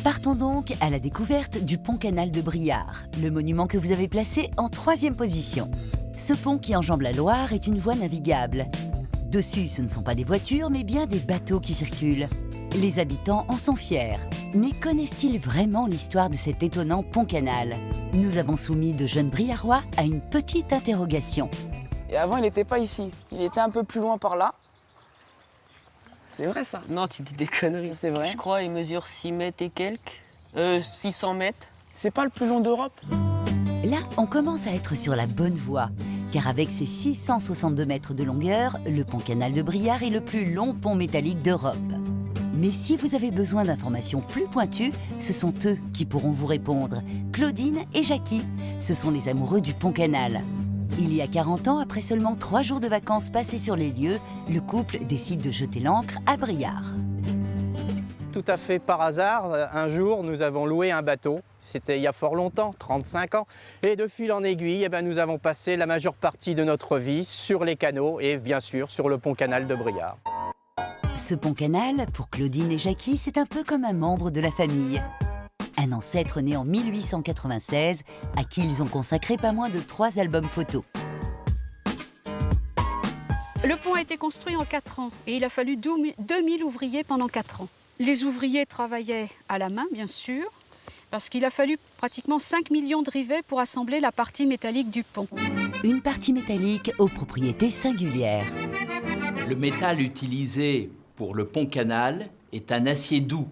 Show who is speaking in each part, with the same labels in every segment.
Speaker 1: Partons donc à la découverte du pont-canal de Briare, le monument que vous avez placé en 3e position. Ce pont qui enjambe la Loire est une voie navigable. Dessus, ce ne sont pas des voitures, mais bien des bateaux qui circulent. Les habitants en sont fiers. Mais connaissent-ils vraiment l'histoire de cet étonnant pont-canal? Nous avons soumis de jeunes Briarois à une petite interrogation.
Speaker 2: Et avant, il n'était pas ici. Il était un peu plus loin par là. C'est vrai, ça?
Speaker 3: Non, tu dis des conneries.
Speaker 2: C'est vrai?
Speaker 3: Je crois qu'il mesure 6 mètres et quelques. 600 mètres.
Speaker 2: C'est pas le plus long d'Europe?
Speaker 1: Là, on commence à être sur la bonne voie. Car avec ses 662 mètres de longueur, le pont-canal de Briare est le plus long pont métallique d'Europe. Mais si vous avez besoin d'informations plus pointues, ce sont eux qui pourront vous répondre. Claudine et Jackie, ce sont les amoureux du pont-canal. Il y a 40 ans, après seulement 3 jours de vacances passés sur les lieux, le couple décide de jeter l'ancre à Briare.
Speaker 4: Tout à fait par hasard, un jour, nous avons loué un bateau. C'était il y a fort longtemps, 35 ans. Et de fil en aiguille, nous avons passé la majeure partie de notre vie sur les canaux et bien sûr sur le pont-canal de Briare.
Speaker 1: Ce pont-canal, pour Claudine et Jackie, c'est un peu comme un membre de la famille. Un ancêtre né en 1896, à qui ils ont consacré pas moins de 3 albums photos.
Speaker 5: Le pont a été construit en 4 ans et il a fallu 2000 ouvriers pendant 4 ans. Les ouvriers travaillaient à la main, bien sûr, parce qu'il a fallu pratiquement 5 millions de rivets pour assembler la partie métallique du pont.
Speaker 1: Une partie métallique aux propriétés singulières.
Speaker 6: Le métal utilisé pour le pont-canal est un acier doux,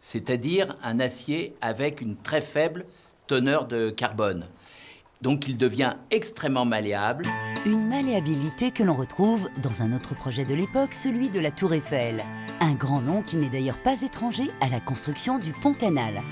Speaker 6: c'est-à-dire un acier avec une très faible teneur de carbone. Donc il devient extrêmement malléable.
Speaker 1: Une malléabilité que l'on retrouve dans un autre projet de l'époque, celui de la Tour Eiffel. Un grand nom qui n'est d'ailleurs pas étranger à la construction du pont-canal.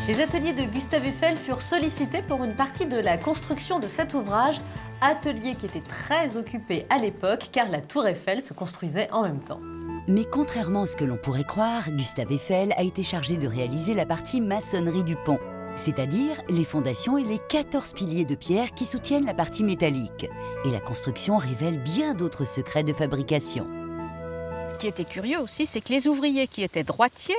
Speaker 7: Les ateliers de Gustave Eiffel furent sollicités pour une partie de la construction de cet ouvrage, atelier qui était très occupé à l'époque car la Tour Eiffel se construisait en même temps.
Speaker 1: Mais contrairement à ce que l'on pourrait croire, Gustave Eiffel a été chargé de réaliser la partie maçonnerie du pont, c'est-à-dire les fondations et les 14 piliers de pierre qui soutiennent la partie métallique. Et la construction révèle bien d'autres secrets de fabrication.
Speaker 5: Ce qui était curieux aussi, c'est que les ouvriers qui étaient droitiers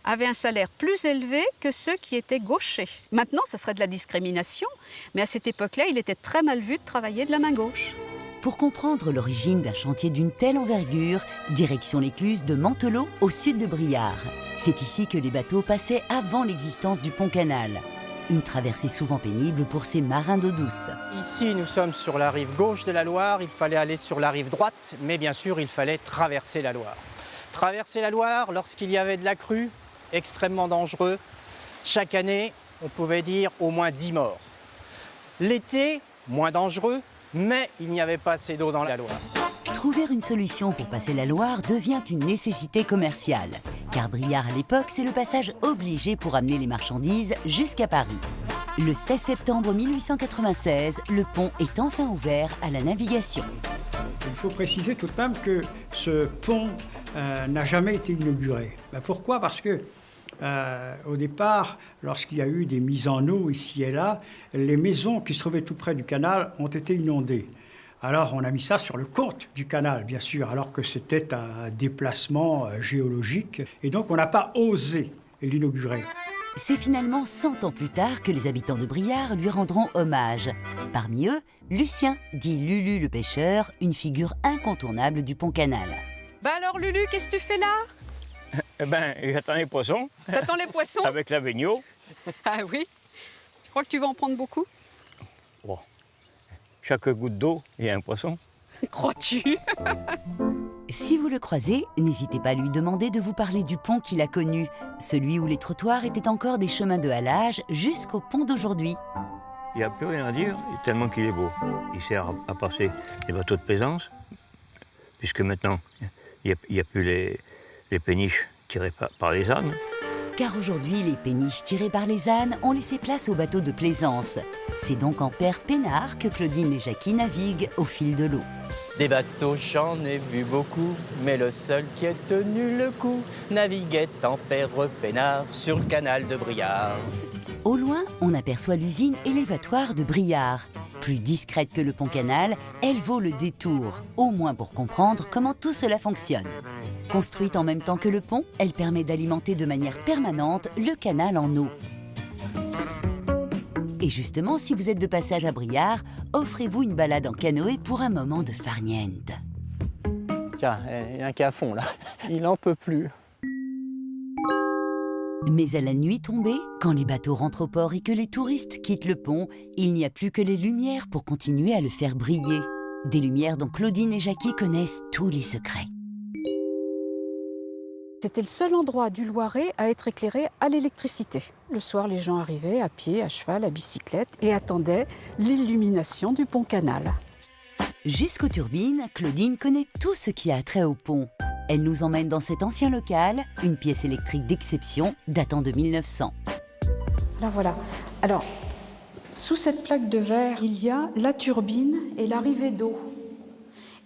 Speaker 5: avaient un salaire plus élevé que ceux qui étaient gauchers. Maintenant, ce serait de la discrimination, mais à cette époque-là, il était très mal vu de travailler de la main gauche.
Speaker 1: Pour comprendre l'origine d'un chantier d'une telle envergure, direction l'écluse de Mantelot, au sud de Briare. C'est ici que les bateaux passaient avant l'existence du pont-canal. Une traversée souvent pénible pour ces marins d'eau douce.
Speaker 4: Ici, nous sommes sur la rive gauche de la Loire. Il fallait aller sur la rive droite, mais bien sûr, il fallait traverser la Loire. Traverser la Loire, lorsqu'il y avait de la crue, extrêmement dangereux. Chaque année, on pouvait dire au moins 10 morts. L'été, moins dangereux, mais il n'y avait pas assez d'eau dans la Loire.
Speaker 1: Trouver une solution pour passer la Loire devient une nécessité commerciale. Car Briare à l'époque, c'est le passage obligé pour amener les marchandises jusqu'à Paris. Le 16 septembre 1896, le pont est enfin ouvert à la navigation.
Speaker 8: Il faut préciser tout de même que ce pont n'a jamais été inauguré. Pourquoi? Parce que au départ, lorsqu'il y a eu des mises en eau ici et là, les maisons qui se trouvaient tout près du canal ont été inondées. Alors on a mis ça sur le compte du canal, bien sûr, alors que c'était un déplacement géologique. Et donc on n'a pas osé l'inaugurer.
Speaker 1: C'est finalement 100 ans plus tard que les habitants de Briare lui rendront hommage. Parmi eux, Lucien, dit Lulu le pêcheur, une figure incontournable du pont-canal.
Speaker 5: Bah alors Lulu, qu'est-ce que tu fais là?
Speaker 9: J'attends les poissons.
Speaker 5: T'attends les poissons?
Speaker 9: Avec la baignot.
Speaker 5: Ah oui? Je crois que tu vas en prendre beaucoup.
Speaker 9: Bon. Chaque goutte d'eau, il y a un poisson.
Speaker 5: Crois-tu?
Speaker 1: Si vous le croisez, n'hésitez pas à lui demander de vous parler du pont qu'il a connu, celui où les trottoirs étaient encore des chemins de halage jusqu'au pont d'aujourd'hui.
Speaker 9: Il n'y a plus rien à dire, tellement qu'il est beau. Il sert à passer les bateaux de plaisance, puisque maintenant, il n'y a plus les péniches tirées par les ânes.
Speaker 1: Car aujourd'hui, les péniches tirées par les ânes ont laissé place aux bateaux de plaisance. C'est donc en père peinard que Claudine et Jackie naviguent au fil de l'eau.
Speaker 4: Des bateaux, j'en ai vu beaucoup, mais le seul qui ait tenu le coup naviguait en père peinard sur le canal de Briare.
Speaker 1: Au loin, on aperçoit l'usine élévatoire de Briare. Plus discrète que le pont-canal, elle vaut le détour, au moins pour comprendre comment tout cela fonctionne. Construite en même temps que le pont, elle permet d'alimenter de manière permanente le canal en eau. Et justement, si vous êtes de passage à Briare, offrez-vous une balade en canoë pour un moment de farniente.
Speaker 4: Tiens, il y a un qui est à fond là. Il n'en peut plus.
Speaker 1: Mais à la nuit tombée, quand les bateaux rentrent au port et que les touristes quittent le pont, il n'y a plus que les lumières pour continuer à le faire briller. Des lumières dont Claudine et Jackie connaissent tous les secrets.
Speaker 5: C'était le seul endroit du Loiret à être éclairé à l'électricité. Le soir, les gens arrivaient à pied, à cheval, à bicyclette et attendaient l'illumination du pont-canal.
Speaker 1: Jusqu'aux turbines, Claudine connaît tout ce qui a trait au pont. Elle nous emmène dans cet ancien local, une pièce électrique d'exception datant de 1900.
Speaker 5: Là voilà. Alors, sous cette plaque de verre, il y a la turbine et l'arrivée d'eau.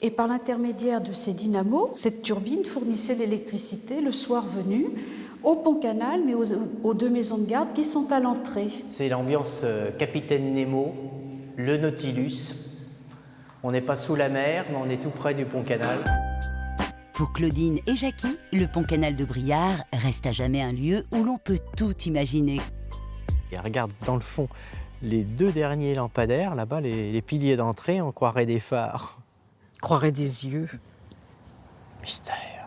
Speaker 5: Et par l'intermédiaire de ces dynamos, cette turbine fournissait l'électricité le soir venu au pont-canal, mais aux deux maisons de garde qui sont à l'entrée.
Speaker 4: C'est l'ambiance Capitaine Nemo, le Nautilus. On n'est pas sous la mer, mais on est tout près du pont-canal.
Speaker 1: Pour Claudine et Jackie, le pont-canal de Briare reste à jamais un lieu où l'on peut tout imaginer.
Speaker 4: Et regarde dans le fond, les deux derniers lampadaires, là-bas, les piliers d'entrée, on croirait des phares.
Speaker 5: Croirait des yeux.
Speaker 4: Mystère.